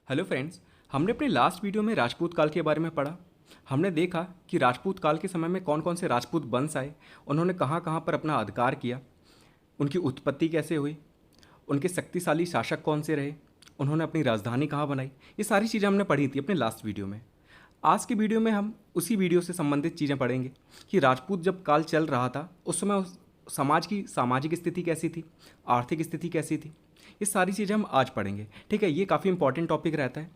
Hello friends. हमने अपने last video में राजपूत काल के बारे में पढ़ा। हमने देखा कि राजपूत काल के समय में कौन कौन से राजपूत वंश आए, उन्होंने कहाँ कहाँ पर अपना अधिकार किया, उनकी उत्पत्ति कैसे हुई, उनके शक्तिशाली शासक कौन से रहे, उन्होंने अपनी राजधानी कहाँ बनाई। ये सारी चीज़ें हमने पढ़ी थी अपने लास्ट वीडियो में। आज की वीडियो में हम उसी वीडियो से संबंधित चीज़ें पढ़ेंगे कि राजपूत जब काल चल रहा था उस समय उस समाज की सामाजिक स्थिति कैसी थी, आर्थिक स्थिति कैसी थी। ये सारी चीज़ें हम आज पढ़ेंगे। ठीक है, ये काफ़ी इंपॉर्टेंट टॉपिक रहता है।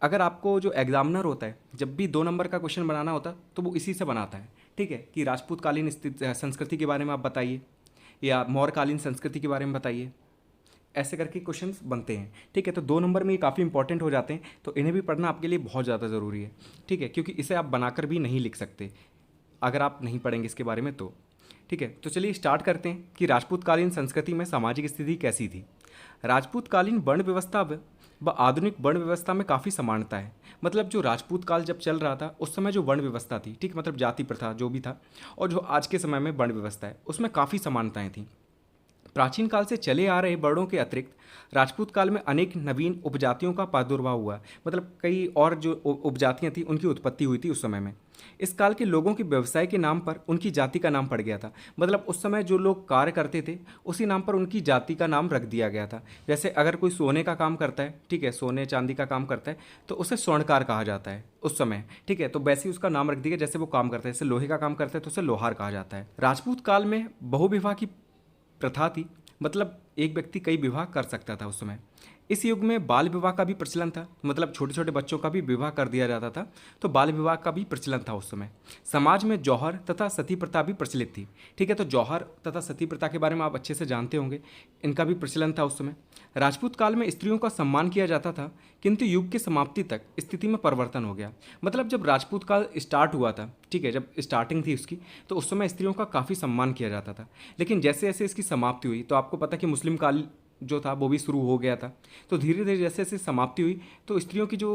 अगर आपको जो एग्जामिनर होता है जब भी 2 नंबर का क्वेश्चन बनाना होता है तो वो इसी से बनाता है। ठीक है, कि राजपूतकालीन संस्कृति के बारे में आप बताइए या मौर्यकालीन संस्कृति के बारे में बताइए, ऐसे करके क्वेश्चंस बनते हैं। ठीक है, तो 2 नंबर में ये काफ़ी इंपॉर्टेंट हो जाते हैं, तो इन्हें भी पढ़ना आपके लिए बहुत ज़्यादा ज़रूरी है। ठीक है, क्योंकि इसे आप बनाकर भी नहीं लिख सकते अगर आप नहीं पढ़ेंगे इसके बारे में तो। ठीक है, तो चलिए स्टार्ट करते हैं कि राजपूतकालीन संस्कृति में सामाजिक स्थिति कैसी थी। राजपूतकालीन वर्ण व्यवस्था व आधुनिक वर्ण व्यवस्था में काफ़ी समानता है। मतलब जो राजपूत काल जब चल रहा था उस समय जो वर्ण व्यवस्था थी, ठीक, मतलब जाति प्रथा जो भी था, और जो आज के समय में वर्ण व्यवस्था है उसमें काफ़ी समानताएं थी। प्राचीन काल से चले आ रहे वर्णों के अतिरिक्त राजपूत काल में अनेक नवीन उपजातियों का प्रादुर्भाव हुआ। मतलब कई और जो उपजातियां थी उनकी उत्पत्ति हुई थी उस समय में। इस काल के लोगों के व्यवसाय के नाम पर उनकी जाति का नाम पड़ गया था। मतलब उस समय जो लोग कार्य करते थे उसी नाम पर उनकी जाति का नाम रख दिया गया था। जैसे अगर कोई सोने का काम करता है, ठीक है, सोने चांदी का काम करता है तो उसे स्वर्णकार कहा जाता है उस समय। ठीक है, तो वैसे ही उसका नाम रख दिया जैसे वो काम करता है। जैसे लोहे का काम करता है तो उसे लोहार कहा जाता है। राजपूत काल में बहुविवाह की प्रथा थी। मतलब एक व्यक्ति कई विवाह कर सकता था उस समय। इस युग में बाल विवाह का भी प्रचलन था। मतलब छोटे छोटे बच्चों का भी विवाह कर दिया जाता था, तो बाल विवाह का भी प्रचलन था उस समय। समाज में जौहर तथा सती प्रथा भी प्रचलित थी। ठीक है, तो जौहर तथा सती प्रथा के बारे में आप अच्छे से जानते होंगे, इनका भी प्रचलन था उस समय। राजपूत काल में स्त्रियों का सम्मान किया जाता था, किंतु युग की समाप्ति तक स्थिति में परिवर्तन हो गया। मतलब जब राजपूत काल स्टार्ट हुआ था, ठीक है, जब स्टार्टिंग थी उसकी, तो उस समय स्त्रियों का काफ़ी सम्मान किया जाता था। लेकिन जैसे जैसे इसकी समाप्ति हुई तो आपको पता कि मुस्लिम काल जो था वो भी शुरू हो गया था। तो धीरे धीरे जैसे जैसे समाप्ति हुई तो स्त्रियों की जो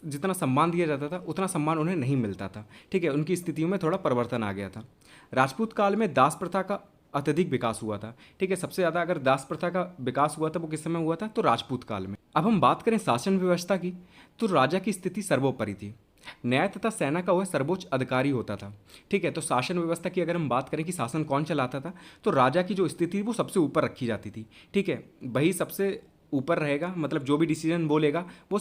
जितना सम्मान दिया जाता था उतना सम्मान उन्हें नहीं मिलता था। ठीक है, उनकी स्थितियों में थोड़ा परिवर्तन आ गया था। राजपूत काल में दास प्रथा का अत्यधिक विकास हुआ था। ठीक है, सबसे ज़्यादा अगर दास प्रथा का विकास हुआ था वो किस समय हुआ था, तो राजपूत काल में। अब हम बात करें शासन व्यवस्था की, तो राजा की स्थिति सर्वोपरि थी। न्याय तथा सेना का वह सर्वोच्च अधिकारी होता था। ठीक है, तो शासन व्यवस्था की अगर हम बात करें कि शासन कौन चलाता था, तो राजा की जो स्थिति थी वो सबसे ऊपर रखी जाती थी। ठीक है, वही सबसे ऊपर रहेगा। मतलब जो भी डिसीजन बोलेगा वो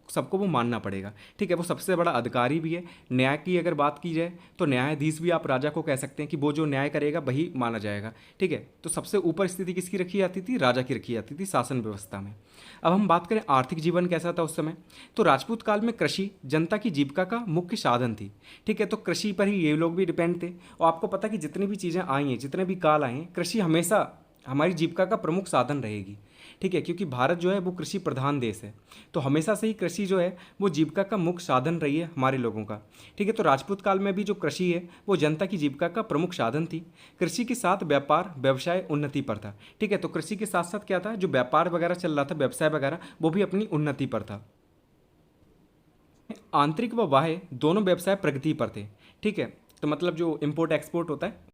सबको वो मानना पड़ेगा। ठीक है, वो सबसे बड़ा अधिकारी भी है। न्याय की अगर बात की जाए तो न्यायाधीश भी आप राजा को कह सकते हैं कि वो जो न्याय करेगा वही माना जाएगा। ठीक है, तो सबसे ऊपर स्थिति किसकी रखी जाती थी, राजा की रखी जाती थी शासन व्यवस्था में। अब हम बात करें आर्थिक जीवन कैसा था उस समय, तो राजपूत काल में कृषि जनता की जीविका का मुख्य साधन थी। ठीक है, तो कृषि पर ही ये लोग भी डिपेंड थे। और आपको पता कि जितनी भी चीज़ें आई हैं, जितने भी काल आए हैं, कृषि हमेशा हमारी जीविका का प्रमुख साधन रहेगी। ठीक है, क्योंकि भारत जो है वो कृषि प्रधान देश है, तो हमेशा से ही कृषि जो है वो जीविका का मुख्य साधन रही है हमारे लोगों का। ठीक है, तो राजपूत काल में भी जो कृषि है वो जनता की जीविका का प्रमुख साधन थी। कृषि के साथ व्यापार व्यवसाय उन्नति पर था। ठीक है, तो कृषि के साथ साथ क्या था, जो व्यापार वगैरह चल रहा था, व्यवसाय वगैरह, वो भी अपनी उन्नति पर था। आंतरिक व बाह्य दोनों व्यवसाय प्रगति पर थे। ठीक है, तो मतलब जो इम्पोर्ट एक्सपोर्ट होता है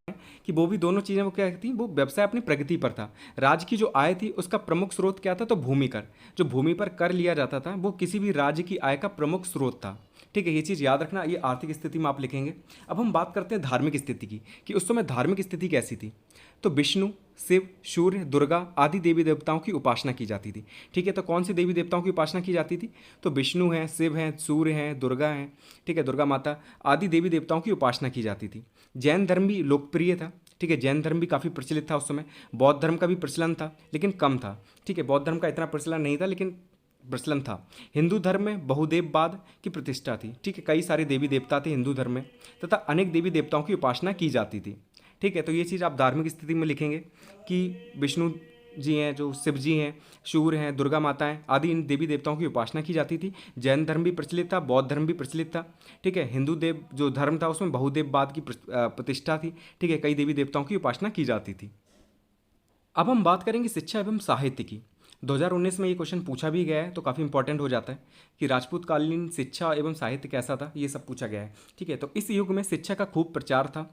कि वो भी दोनों चीज़ें वो क्या थी, वो व्यवसाय अपनी प्रगति पर था। राज्य की जो आय थी उसका प्रमुख स्रोत क्या था, तो भूमि कर। जो भूमि पर कर लिया जाता था वो किसी भी राज्य की आय का प्रमुख स्रोत था। ठीक है, ये चीज़ याद रखना, ये आर्थिक स्थिति में आप लिखेंगे। अब हम बात करते हैं धार्मिक स्थिति की कि उस समय धार्मिक स्थिति कैसी थी। तो विष्णु, शिव, सूर्य, दुर्गा आदि देवी देवताओं की उपासना की जाती थी। ठीक है, तो कौन से देवी देवताओं की उपासना की जाती थी, तो विष्णु हैं, शिव हैं, सूर्य हैं, दुर्गा हैं। ठीक है, दुर्गा माता आदि देवी देवताओं की उपासना की जाती थी। जैन धर्म भी लोकप्रिय था। ठीक है, जैन धर्म भी काफ़ी प्रचलित था उस समय। बौद्ध धर्म का भी प्रचलन था लेकिन कम था। ठीक है, बौद्ध धर्म का इतना प्रचलन नहीं था लेकिन प्रचलन था। हिंदू धर्म में बहुदेववाद की प्रतिष्ठा थी। ठीक है, कई सारे देवी देवता थे हिंदू धर्म में तथा अनेक देवी देवताओं की उपासना की जाती थी। ठीक है, तो ये चीज़ आप धार्मिक स्थिति में लिखेंगे कि विष्णु जी हैं, जो शिव जी हैं, सूर्य हैं, दुर्गा माता हैं, आदि इन देवी देवताओं की उपासना की जाती थी। जैन धर्म भी प्रचलित था, बौद्ध धर्म भी प्रचलित था। ठीक है, हिंदू देव जो धर्म था उसमें बहुदेववाद की प्रतिष्ठा थी। ठीक है, कई देवी देवताओं की उपासना की जाती थी। अब हम बात करेंगे शिक्षा एवं साहित्य की। 2019 में ये क्वेश्चन पूछा भी गया है तो काफ़ी इंपॉर्टेंट हो जाता है कि राजपूत कालीन शिक्षा एवं साहित्य कैसा था, ये सब पूछा गया है। ठीक है, तो इस युग में शिक्षा का खूब प्रचार था।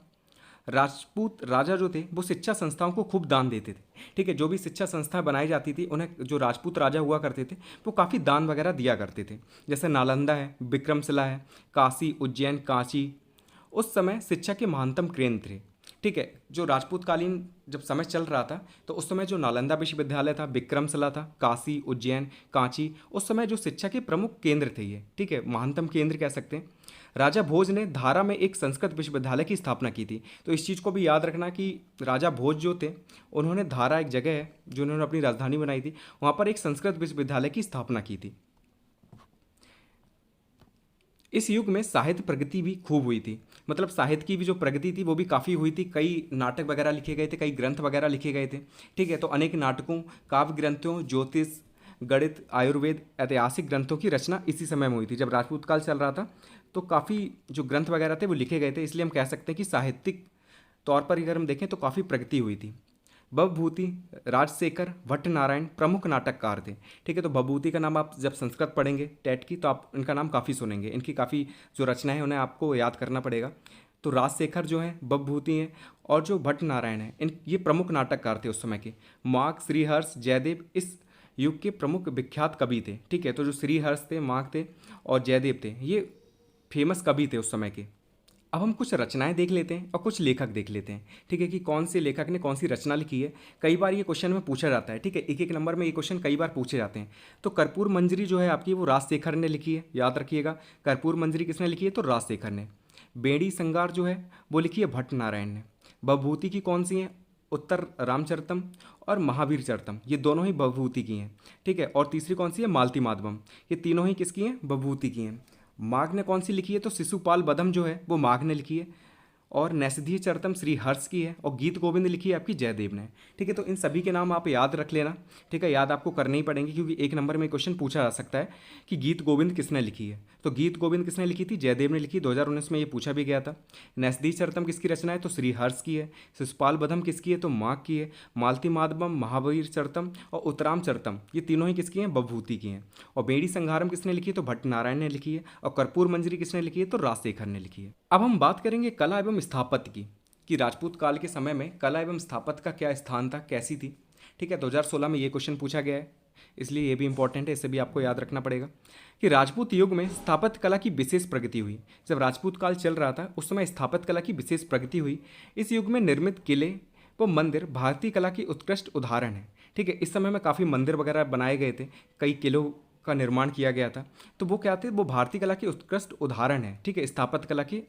राजपूत राजा जो थे वो शिक्षा संस्थाओं को खूब दान देते थे। ठीक है, जो भी शिक्षा संस्थाएं बनाई जाती थी उन्हें जो राजपूत राजा हुआ करते थे वो काफ़ी दान वगैरह दिया करते थे। जैसे नालंदा है, विक्रमशिला है, काशी, उज्जैन, कांची उस समय शिक्षा के महानतम केंद्र थे। ठीक है, जो राजपूतकालीन जब समय चल रहा था तो उस समय जो नालंदा विश्वविद्यालय था, विक्रमशिला था, काशी, उज्जैन, कांची उस समय जो शिक्षा के प्रमुख केंद्र थे ये। ठीक है, महानतम केंद्र कह सकते हैं। राजा भोज ने धारा में एक संस्कृत विश्वविद्यालय की स्थापना की थी। तो इस चीज़ को भी याद रखना कि राजा भोज जो थे उन्होंने धारा एक जगह है जो उन्होंने अपनी राजधानी बनाई थी, वहाँ पर एक संस्कृत विश्वविद्यालय की स्थापना की थी। इस युग में साहित्य प्रगति भी खूब हुई थी, मतलब साहित्य की भी जो प्रगति थी वो भी काफ़ी हुई थी। कई नाटक वगैरह लिखे गए थे, कई ग्रंथ वगैरह लिखे गए थे। ठीक है, तो अनेक नाटकों, काव्य ग्रंथों, ज्योतिष, गणित, आयुर्वेद, ऐतिहासिक ग्रंथों की रचना इसी समय में हुई थी। जब राजपूत काल चल रहा था तो काफ़ी जो ग्रंथ वगैरह थे वो लिखे गए थे, इसलिए हम कह सकते हैं कि साहित्यिक तौर पर अगर हम देखें तो काफ़ी प्रगति हुई थी। भवभूति, राजशेखर, भट्टनारायण प्रमुख नाटककार थे। ठीक है, तो भवभूति का नाम आप जब संस्कृत पढ़ेंगे टेट की तो आप इनका नाम काफ़ी सुनेंगे, इनकी काफ़ी जो रचना है उन्हें आपको याद करना पड़ेगा। तो राजशेखर जो है, भवभूति हैं और जो भट्टनारायण हैं, इन ये प्रमुख नाटककार थे उस समय के। माघ, श्रीहर्ष, जयदेव इस युग के प्रमुख विख्यात कवि थे। ठीक है, तो जो श्रीहर्ष थे, माघ थे और जयदेव थे ये फेमस कवि थे उस समय के। अब हम कुछ रचनाएं देख लेते हैं और कुछ लेखक देख लेते हैं। ठीक है, कि कौन से लेखक ने कौन सी रचना लिखी है। कई बार ये क्वेश्चन में पूछा जाता है। ठीक है, एक एक नंबर में ये क्वेश्चन कई बार पूछे जाते हैं। तो कर्पूर मंजरी जो है आपकी वो राजशेखर ने लिखी है, याद रखिएगा। कर्पूर मंजरी किसने लिखी है? तो राजशेखर ने। बेड़ी संगार जो है वो लिखी है भट्टनारायण ने। भवभूति की कौन सी है? उत्तर रामचरितम और महावीर चरितम, ये दोनों ही भवभूति की हैं। ठीक है, और तीसरी कौन सी है? मालती माधवम। ये तीनों ही किसकी हैं? भवभूति की हैं। माघ ने कौन सी लिखी है? तो शिशुपाल बदम जो है वो माघ ने लिखी है। और नैषधीय चरितम श्री हर्ष की है और गीत गोविंद लिखी है आपकी जयदेव ने। ठीक है, तो इन सभी के नाम आप याद रख लेना। ठीक है, याद आपको करने ही पड़ेंगे क्योंकि एक नंबर में क्वेश्चन पूछा जा सकता है कि गीत गोविंद किसने लिखी है। तो गीत गोविंद किसने लिखी थी? जयदेव ने लिखी। 2019 में ये पूछा भी गया था। नैषधीय चरितम किसकी रचना है? तो श्री हर्ष की है। शिशुपाल बदम किसकी है? तो माघ की है। मालती माधवम, महावीर चरितम और उत्तराम चरितम ये तीनों ही किसकी हैं? भवभूति की हैं। और बेड़ी संहारम किसने लिखी है? तो भट्टनारायण ने लिखी है। और कर्पूर मंजरी किसने लिखी है? तो राजशेखर ने लिखी है। अब हम बात करेंगे कला एवं स्थापत्य की, कि राजपूत काल के समय में कला एवं स्थापत्य का क्या स्थान था, कैसी थी। ठीक है, 2016 में ये क्वेश्चन पूछा गया है, इसलिए ये भी इंपॉर्टेंट है, इसे भी आपको याद रखना पड़ेगा कि राजपूत युग में स्थापत्य कला की विशेष प्रगति हुई। जब राजपूत काल चल रहा था उस समय स्थापत्य कला की विशेष प्रगति हुई। इस युग में निर्मित किले व मंदिर भारतीय कला की उत्कृष्ट उदाहरण है। ठीक है, इस समय में काफ़ी मंदिर वगैरह बनाए गए थे, कई किलों का निर्माण किया गया था। तो वो क्या थे? वो भारतीय कला की उत्कृष्ट उदाहरण है। ठीक है, स्थापत्य कला की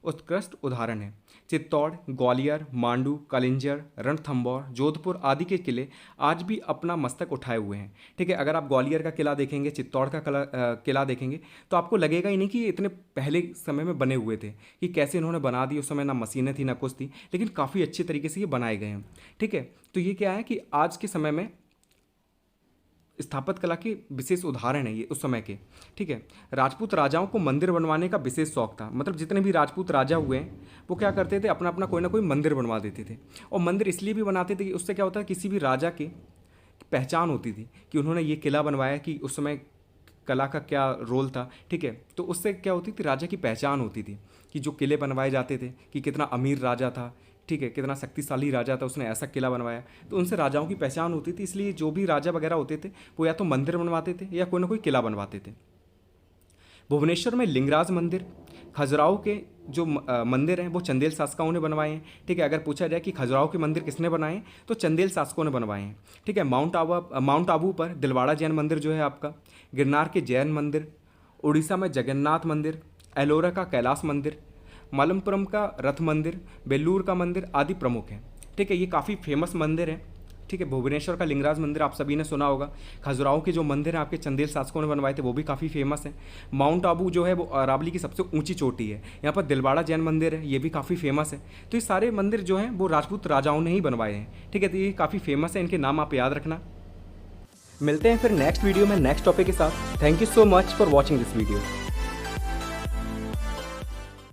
उत्कृष्ट उदाहरण है। चित्तौड़, ग्वालियर, मांडू, कलिंजर, रणथंभौर, जोधपुर आदि के किले आज भी अपना मस्तक उठाए हुए हैं। ठीक है, अगर आप ग्वालियर का किला देखेंगे, चित्तौड़ का किला देखेंगे तो आपको लगेगा ही नहीं कि ये इतने पहले समय में बने हुए थे, कि कैसे इन्होंने बना दिए। उस समय ना मशीनें थी ना कुछ थी, लेकिन काफ़ी अच्छे तरीके से ये बनाए गए हैं। ठीक है, तो ये क्या है कि आज के समय में स्थापत्य कला के विशेष उदाहरण है ये उस समय के। ठीक है, राजपूत राजाओं को मंदिर बनवाने का विशेष शौक था। मतलब जितने भी राजपूत राजा हुए हैं वो क्या करते थे? अपना अपना कोई ना कोई मंदिर बनवा देते थे। और मंदिर इसलिए भी बनाते थे कि उससे क्या होता है, किसी भी राजा की पहचान होती थी कि उन्होंने ये किला बनवाया, कि उस समय कला का क्या रोल था। ठीक है, तो उससे क्या होती थी? राजा की पहचान होती थी कि जो किले बनवाए जाते थे कि कितना अमीर राजा था। ठीक है, कितना शक्तिशाली राजा था, उसने ऐसा किला बनवाया। तो उनसे राजाओं की पहचान होती थी, इसलिए जो भी राजा वगैरह होते थे वो या तो मंदिर बनवाते थे या कोई ना कोई किला बनवाते थे। भुवनेश्वर में लिंगराज मंदिर, खजुराहो के जो मंदिर हैं वो चंदेल शासकों ने बनवाए हैं। ठीक है, अगर पूछा जाए कि खजुराहो के मंदिर किसने बनाए हैं तो चंदेल शासकों ने बनवाए हैं। ठीक है, माउंट आबू पर दिलवाड़ा जैन मंदिर जो है आपका, गिरनार के जैन मंदिर, उड़ीसा में जगन्नाथ मंदिर, एलोरा का कैलाश मंदिर, मलमपुरम का रथ मंदिर, बेलूर का मंदिर आदि प्रमुख हैं। ठीक है, ये काफ़ी फेमस मंदिर हैं। ठीक है, भुवनेश्वर का लिंगराज मंदिर आप सभी ने सुना होगा। खजुराहो के जो मंदिर हैं आपके चंदेल शासकों ने बनवाए थे वो भी काफ़ी फेमस हैं। माउंट आबू जो है वो अरावली की सबसे ऊंची चोटी है। यहाँ पर दिलवाड़ा जैन मंदिर है, ये भी काफ़ी फेमस है। तो ये सारे मंदिर जो हैं वो राजपूत राजाओं ने ही बनवाए हैं। ठीक है, तो ये काफ़ी फेमस है, इनके नाम आप याद रखना। मिलते हैं फिर नेक्स्ट वीडियो में नेक्स्ट टॉपिक के साथ। Thank you so much for watching this video.